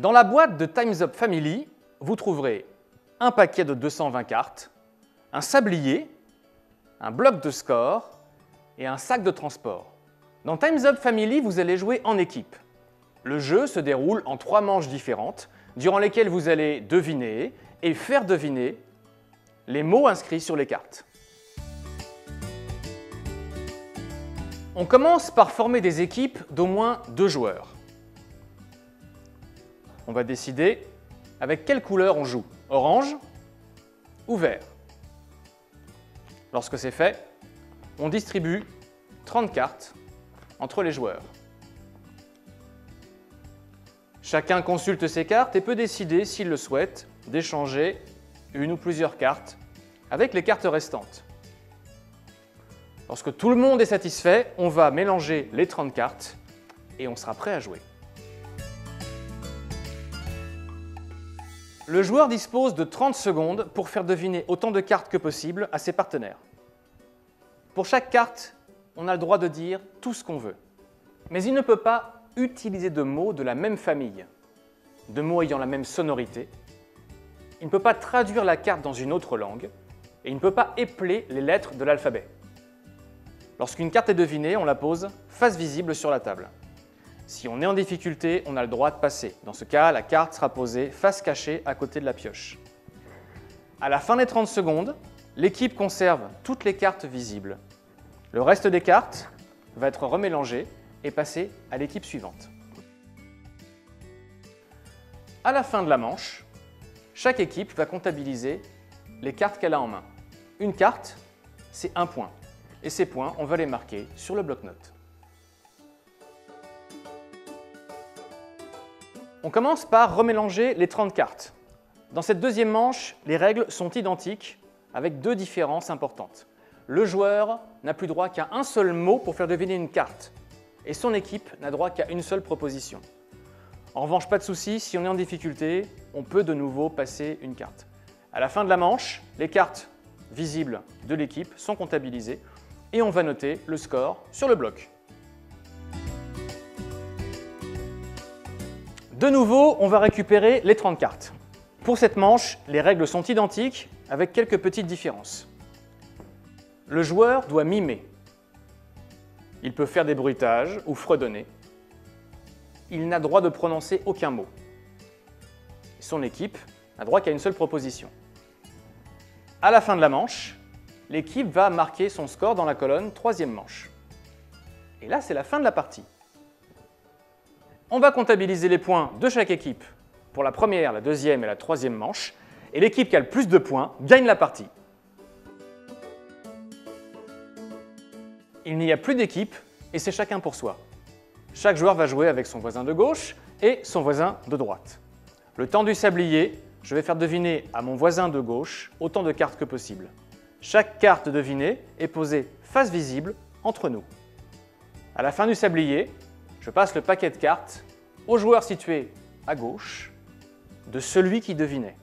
Dans la boîte de Time's Up Family, vous trouverez un paquet de 220 cartes, un sablier, un bloc de score et un sac de transport. Dans Time's Up Family, vous allez jouer en équipe. Le jeu se déroule en 3 manches différentes, durant lesquelles vous allez deviner et faire deviner les mots inscrits sur les cartes. On commence par former des équipes d'au moins 2 joueurs. On va décider avec quelle couleur on joue, orange ou vert. Lorsque c'est fait, on distribue 30 cartes entre les joueurs. Chacun consulte ses cartes et peut décider, s'il le souhaite, d'échanger une ou plusieurs cartes avec les cartes restantes. Lorsque tout le monde est satisfait, on va mélanger les 30 cartes et on sera prêt à jouer. Le joueur dispose de 30 secondes pour faire deviner autant de cartes que possible à ses partenaires. Pour chaque carte, on a le droit de dire tout ce qu'on veut. Mais il ne peut pas utiliser de mots de la même famille, de mots ayant la même sonorité. Il ne peut pas traduire la carte dans une autre langue et il ne peut pas épeler les lettres de l'alphabet. Lorsqu'une carte est devinée, on la pose face visible sur la table. Si on est en difficulté, on a le droit de passer. Dans ce cas, la carte sera posée face cachée à côté de la pioche. À la fin des 30 secondes, l'équipe conserve toutes les cartes visibles. Le reste des cartes va être remélangé et passé à l'équipe suivante. À la fin de la manche, chaque équipe va comptabiliser les cartes qu'elle a en main. Une carte, c'est 1 point. Et ces points, on va les marquer sur le bloc-notes. On commence par remélanger les 30 cartes. Dans cette deuxième manche, les règles sont identiques avec 2 différences importantes. Le joueur n'a plus droit qu'à un seul mot pour faire deviner une carte et son équipe n'a droit qu'à une seule proposition. En revanche, pas de souci, si on est en difficulté, on peut de nouveau passer une carte. À la fin de la manche, les cartes visibles de l'équipe sont comptabilisées et on va noter le score sur le bloc. De nouveau, on va récupérer les 30 cartes. Pour cette manche, les règles sont identiques avec quelques petites différences. Le joueur doit mimer. Il peut faire des bruitages ou fredonner. Il n'a droit de prononcer aucun mot. Son équipe n'a droit qu'à une seule proposition. À la fin de la manche, l'équipe va marquer son score dans la colonne 3e manche. Et là, c'est la fin de la partie. On va comptabiliser les points de chaque équipe pour la première, la deuxième et la 3e manche, et l'équipe qui a le plus de points gagne la partie. Il n'y a plus d'équipe et c'est chacun pour soi. Chaque joueur va jouer avec son voisin de gauche et son voisin de droite. Le temps du sablier, je vais faire deviner à mon voisin de gauche autant de cartes que possible. Chaque carte devinée est posée face visible entre nous. À la fin du sablier, je passe le paquet de cartes au joueur situé à gauche de celui qui devinait.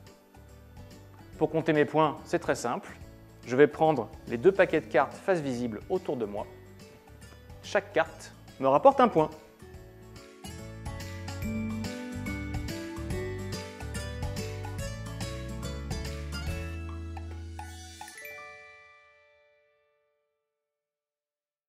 Pour compter mes points, c'est très simple. Je vais prendre les 2 paquets de cartes face visible autour de moi. Chaque carte me rapporte un point.